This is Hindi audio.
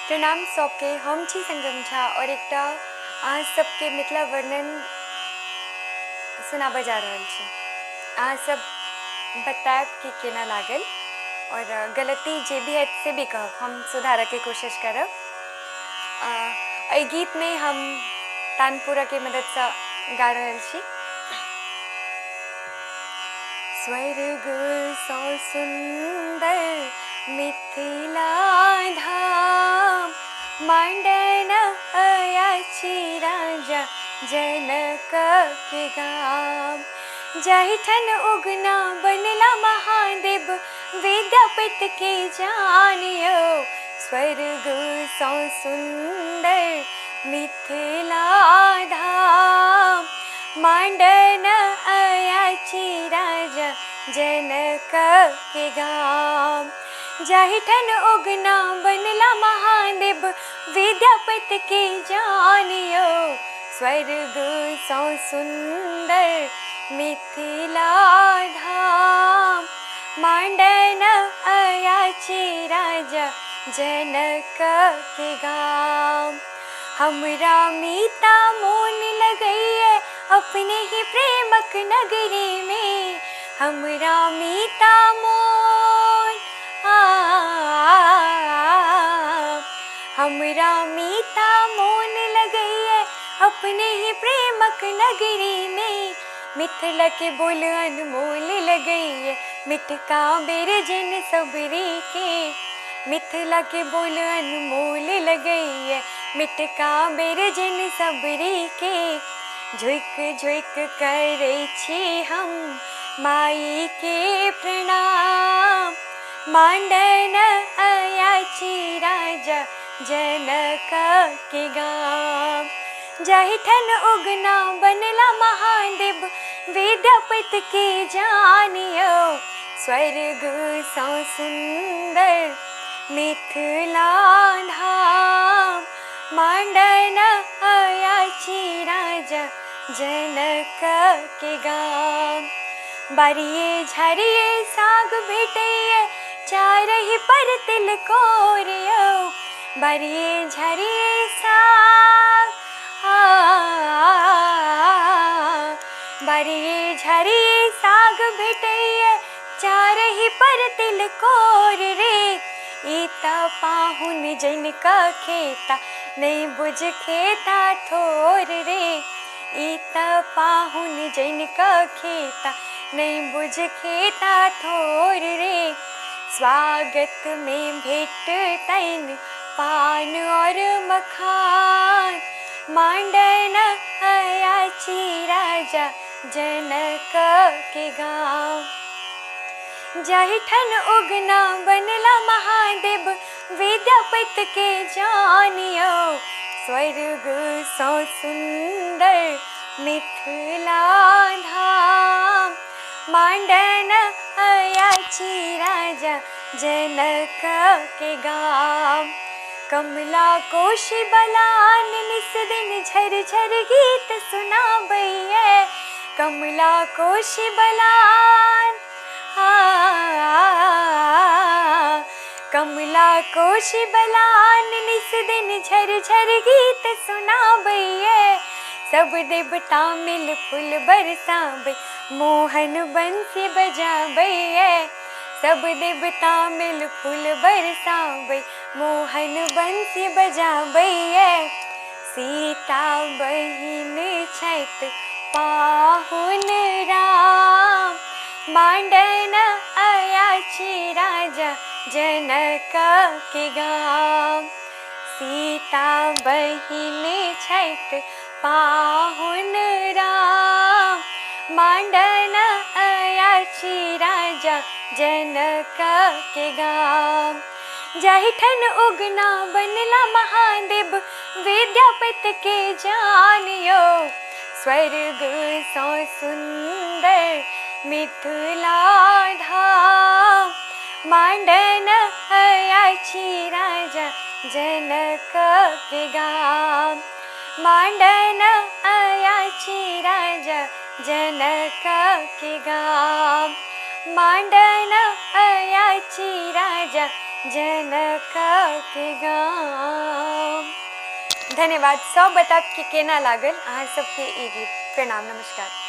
प्रणाम सबके, हम छी संगम झा और एकटा अहाँ सबके मिथिला वर्णन सुनाबऽ जा रहल छी। अहाँ सब बतायब कि केना लागल और गलती जे भी है से भी कहब, हम सुधारऽ के कोशिश करब। एहि गीत में हम तानपुरा के मदद से गा रहल छी। स्वर्ग सँ सुंदर मिथिला धाम, मांडन अयाची राजा जनक के गाम। जाहिठन उगना बनला महादेव, विद्यापति के जानियो। स्वर्ग सँ सुंदर मिथिला धाम, मांडन अयाची राजा जनक के गाम। जाहिठन उगना बनला महादेव, विद्यापति के जानियो। स्वर्ग सँ सुंदर मिथिला धाम, मांडन अयाची राजा जनक के गाम। हमरा मीता मोन लगैये अपने ही प्रेमक नगरी में। हमरा मीता मोन हमरा मीता मोन लगैये अपने ही प्रेमक नगरी में। मिथिला के बोल अनमोल लगैये, मिठका बिरजन सबरी के। मिथिला के बोल अनमोल लगैये, मिठका बिरजन सबरी के। झुक झुक करै छी हम माई के प्रणाम, मांडन अयाची राजा जनक के गाम। जाहिठन उगना बनला महादेव, विद्यापति के जानियो। स्वर्ग सँ सुंदर मिथिला धाम, मांडन अयाची राजा जनक के गाम। बारिये झारिये साग भेटैये, चारहि पर तिलकोरियो। बारिये झारिये साग, बारिये झारिये साग भेटैये, चारहि पर तिलकोर रे। ईता पाहुन जनका खेता, नहीं बुझ खेता ठोर रे। ईता पाहुन जनका खेता, नहीं बुझ खेता ठोर रे। स्वागत में भेटतैन पान और मखान, मांडन अयाची राजा जनक के गाम। जाहिठन उगना बनला महादेव, विद्यापति के जानियो। स्वर्ग सँ सुंदर मिथिला धाम, मांडन अयाची राजा जनक के गाम। कमला कोशि बलान निस दिन झर झर गीत सुनाबैये। कमला कोशि बलान, कमला कोशि बलान निस दिन झर झर गीत सुनाबैये। सब देवता मिल फूल बरसाबै, मोहन बंसी बजाबैये। सब देवता मिल फूल बरसाबै, मोहन बंसी बजाबैये। सीता बहिन छैथ पाहुन राम, मांडन अयाची राजा जनक के गाम। सीता बहिन छैथ पाहुन राम, मांडन अयाची राजा जनक के गाम। जाहिठन उगना बनला महादेव, विद्यापति के जानियो। स्वर्ग सँ सुंदर मिथिला धाम, मांडन अयाची राजा जनक के गाम। मांडन अयाची राजा जनक के गाम। मांडन अयाची राजा जनक के गाम। धन्यवाद। सब बताब कि केना लागल अहाँ सबके ई गीत। प्रणाम, नमस्कार।